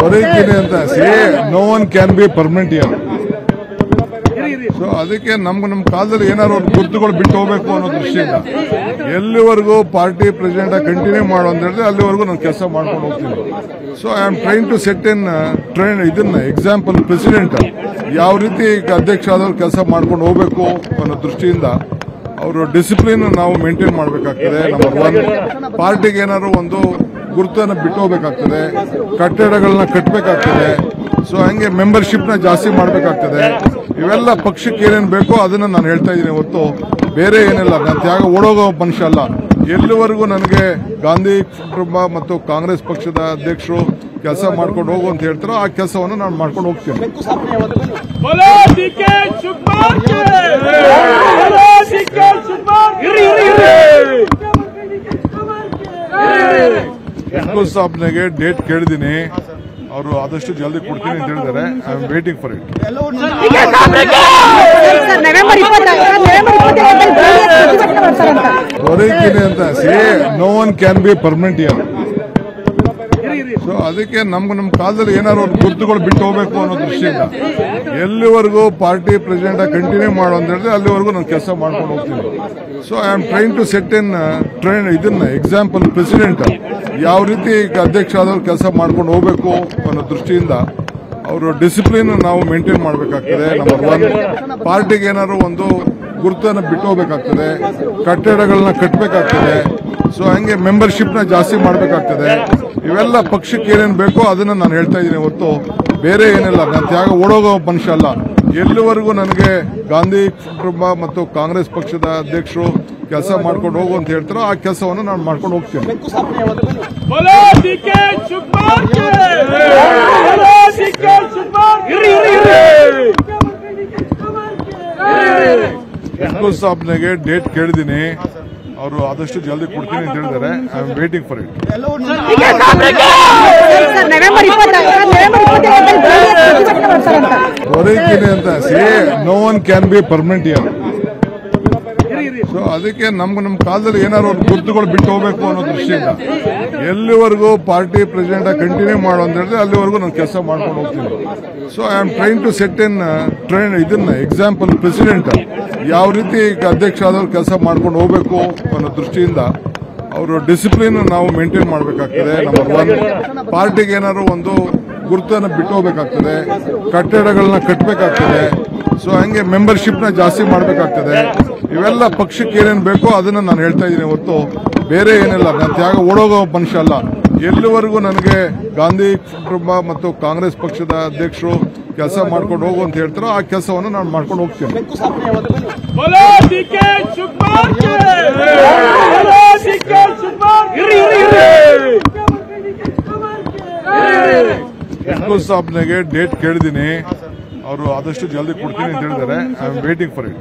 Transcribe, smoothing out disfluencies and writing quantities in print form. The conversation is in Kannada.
ಹೊರಗಿನಿ ಅಂತ no one can be permanent year. So ಅದಕ್ಕೆ ನಮ್ಮ ಕಾಲದಲ್ಲಿ ಏನಾದ್ರು ಒಂದು ಗುರುತುಗಳು ಬಿಟ್ಟು ಹೋಗ್ಬೇಕು ಅನ್ನೋ ದೃಷ್ಟಿಯಿಂದ ಎಲ್ಲಿವರೆಗೂ ಪಾರ್ಟಿ ಪ್ರೆಸಿಡೆಂಟ್ ಕಂಟಿನ್ಯೂ ಮಾಡೋ ಅಂತ ಹೇಳಿದ್ರೆ ಅಲ್ಲಿವರೆಗೂ ನಾನು ಕೆಲಸ ಮಾಡ್ಕೊಂಡು ಹೋಗ್ತೀನಿ. So I am train to set in train ಇದನ್ನ ಎಕ್ಸಾಂಪಲ್ ಪ್ರೆಸಿಡೆಂಟ್ ಯಾವ ರೀತಿ ಅಧ್ಯಕ್ಷ ಆದವ್ರು ಕೆಲಸ ಮಾಡ್ಕೊಂಡು ಹೋಗ್ಬೇಕು ಅನ್ನೋ ದೃಷ್ಟಿಯಿಂದ ಅವರು ಡಿಸಿಪ್ಲಿನ್ ನಾವು ಮೇಂಟೈನ್ ಮಾಡಬೇಕಾಗ್ತದೆ. ನಂಬರ್ ಒನ್, ಪಾರ್ಟಿಗೆ ಏನಾದ್ರು ಒಂದು ಗುರುತನ್ನು ಬಿಟ್ಟು ಹೋಗ್ಬೇಕಾಗ್ತದೆ, ಕಟ್ಟಡಗಳನ್ನ ಕಟ್ಟಬೇಕಾಗ್ತದೆ. ಸೊ ಹಂಗೆ ಮೆಂಬರ್ಶಿಪ್ ನ ಜಾಸ್ತಿ ಮಾಡಬೇಕಾಗ್ತದೆ. ಇವೆಲ್ಲ ಪಕ್ಷಕ್ಕೆ ಏನೇನು ಬೇಕೋ ಅದನ್ನ ನಾನು ಹೇಳ್ತಾ ಇದ್ದೀನಿ ಹೊತ್ತು ಬೇರೆ ಏನಿಲ್ಲ. ನಾನು ತ್ಯಾಗ ಓಡೋಗೋ ಮನುಷ್ಯ ಅಲ್ಲ. ಎಲ್ಲಿವರೆಗೂ ನನಗೆ ಗಾಂಧಿ ಕುಟುಂಬ ಮತ್ತು ಕಾಂಗ್ರೆಸ್ ಪಕ್ಷದ ಅಧ್ಯಕ್ಷರು ಕೆಲಸ ಮಾಡ್ಕೊಂಡು ಹೋಗು ಅಂತ ಹೇಳ್ತಾರೋ ಆ ಕೆಲಸವನ್ನು ನಾನು ಮಾಡ್ಕೊಂಡು ಹೋಗ್ತೀನಿ. ಸಾಬ್ನಿಗೆ ಡೇಟ್ ಕೇಳಿದೀನಿ, ಅವರು ಆದಷ್ಟು ಜಲ್ದಿ ಕೊಡ್ತೀನಿ ಅಂತ ಹೇಳಿದ್ದಾರೆ. I am waiting for it. ಹೊರಗಿನಿ ಅಂತ no one can be permanent year. So ಅದಕ್ಕೆ ನಮ್ಮ ಕಾಲದಲ್ಲಿ ಏನಾದ್ರು ಒಂದು ಗುರುತುಗಳು ಬಿಟ್ಟು ಹೋಗ್ಬೇಕು ಅನ್ನೋ ದೃಷ್ಟಿಯಿಂದ ಎಲ್ಲಿವರೆಗೂ ಪಾರ್ಟಿ ಪ್ರೆಸಿಡೆಂಟ್ ಕಂಟಿನ್ಯೂ ಮಾಡೋ ಅಂತ ಹೇಳಿದ್ರೆ ಅಲ್ಲಿವರೆಗೂ ನಾನು ಕೆಲಸ ಮಾಡ್ಕೊಂಡು ಹೋಗ್ತೀನಿ. So I am train to set in train ಇದನ್ನ ಎಕ್ಸಾಂಪಲ್ ಪ್ರೆಸಿಡೆಂಟ್ ಯಾವ ರೀತಿ ಅಧ್ಯಕ್ಷ ಆದವ್ರು ಕೆಲಸ ಮಾಡ್ಕೊಂಡು ಹೋಗ್ಬೇಕು ಅನ್ನೋ ದೃಷ್ಟಿಯಿಂದ ಅವರು ಡಿಸಿಪ್ಲಿನ್ ನಾವು ಮೇಂಟೈನ್ ಮಾಡಬೇಕಾಗ್ತದೆ. ನಂಬರ್ ಒನ್, ಪಾರ್ಟಿಗೆ ಏನಾದ್ರು ಒಂದು ಗುರುತನ್ನು ಬಿಟ್ಟು ಹೋಗ್ಬೇಕಾಗ್ತದೆ, ಕಟ್ಟಡಗಳನ್ನ ಕಟ್ಟಬೇಕಾಗ್ತದೆ. ಸೊ ಹಂಗೆ ಮೆಂಬರ್ಶಿಪ್ ನ ಜಾಸ್ತಿ ಮಾಡಬೇಕಾಗ್ತದೆ. ಇವೆಲ್ಲ ಪಕ್ಷಕ್ಕೆ ಏನೇನು ಬೇಕೋ ಅದನ್ನ ನಾನು ಹೇಳ್ತಾ ಇದ್ದೀನಿ ಹೊತ್ತು ಬೇರೆ ಏನಿಲ್ಲ. ನಾನು ತ್ಯಾಗ ಓಡೋಗೋ ಮನುಷ್ಯ ಅಲ್ಲ. ಎಲ್ಲಿವರೆಗೂ ನನಗೆ ಗಾಂಧಿ ಕುಟುಂಬ ಮತ್ತು ಕಾಂಗ್ರೆಸ್ ಪಕ್ಷದ ಅಧ್ಯಕ್ಷರು ಕೆಲಸ ಮಾಡ್ಕೊಂಡು ಹೋಗು ಅಂತ ಹೇಳ್ತಾರೋ ಆ ಕೆಲಸವನ್ನು ನಾನು ಮಾಡ್ಕೊಂಡು ಹೋಗ್ತೀನಿ. ಸಾಬ್ನಿಗೆ ಡೇಟ್ ಕೇಳಿದೀನಿ, ಅವರು ಆದಷ್ಟು ಜಲ್ದಿ ಕೊಡ್ತೀನಿ ಅಂತ ಹೇಳಿದ್ದಾರೆ. I am waiting for it. ಹೊರಗಿನಿ ಅಂತ no one can be permanent year. So ಅದಕ್ಕೆ ನಮ್ಮ ಕಾಲದಲ್ಲಿ ಏನಾದ್ರು ಒಂದು ಗುರುತುಗಳು ಬಿಟ್ಟು ಹೋಗ್ಬೇಕು ಅನ್ನೋ ದೃಷ್ಟಿಯಿಂದ ಎಲ್ಲಿವರೆಗೂ ಪಾರ್ಟಿ ಪ್ರೆಸಿಡೆಂಟ್ ಕಂಟಿನ್ಯೂ ಮಾಡೋ ಅಂತ ಹೇಳಿದ್ರೆ ಅಲ್ಲಿವರೆಗೂ ನಾನು ಕೆಲಸ ಮಾಡ್ಕೊಂಡು ಹೋಗ್ತೀನಿ. So I am train to set in train ಇದನ್ನ ಎಕ್ಸಾಂಪಲ್ ಪ್ರೆಸಿಡೆಂಟ್ ಯಾವ ರೀತಿ ಅಧ್ಯಕ್ಷ ಆದವ್ರು ಕೆಲಸ ಮಾಡ್ಕೊಂಡು ಹೋಗ್ಬೇಕು ಅನ್ನೋ ದೃಷ್ಟಿಯಿಂದ ಅವರು ಡಿಸಿಪ್ಲಿನ್ ನಾವು ಮೇಂಟೈನ್ ಮಾಡಬೇಕಾಗ್ತದೆ. ನಂಬರ್ ಒನ್, ಪಾರ್ಟಿಗೆ ಏನಾದ್ರು ಒಂದು ಗುರುತನ್ನು ಬಿಟ್ಟು ಹೋಗ್ಬೇಕಾಗ್ತದೆ, ಕಟ್ಟಡಗಳನ್ನ ಕಟ್ಟಬೇಕಾಗ್ತದೆ. ಸೊ ಹಂಗೆ ಮೆಂಬರ್ಶಿಪ್ ನ ಜಾಸ್ತಿ ಮಾಡಬೇಕಾಗ್ತದೆ. ಇವೆಲ್ಲ ಪಕ್ಷಕ್ಕೆ ಏನೇನು ಬೇಕೋ ಅದನ್ನ ನಾನು ಹೇಳ್ತಾ ಇದ್ದೀನಿ ಹೊತ್ತು ಬೇರೆ ಏನಿಲ್ಲ. ನಾನು ತ್ಯಾಗ ಓಡೋಗೋ ಮನುಷ್ಯ ಅಲ್ಲ. ಎಲ್ಲಿವರೆಗೂ ನನಗೆ ಗಾಂಧಿ ಕುಟುಂಬ ಮತ್ತು ಕಾಂಗ್ರೆಸ್ ಪಕ್ಷದ ಅಧ್ಯಕ್ಷರು ಕೆಲಸ ಮಾಡ್ಕೊಂಡು ಹೋಗು ಅಂತ ಹೇಳ್ತಾರೋ ಆ ಕೆಲಸವನ್ನು ನಾನು ಮಾಡ್ಕೊಂಡು ಹೋಗ್ತೀನಿ. ಸಾಬ್ನಿಗೆ ಡೇಟ್ ಕೇಳಿದೀನಿ, ಅವರು ಆದಷ್ಟು ಜಲ್ದಿ ಕೊಡ್ತೀನಿ ಅಂತ ಹೇಳಿದ್ದಾರೆ. I am waiting for it.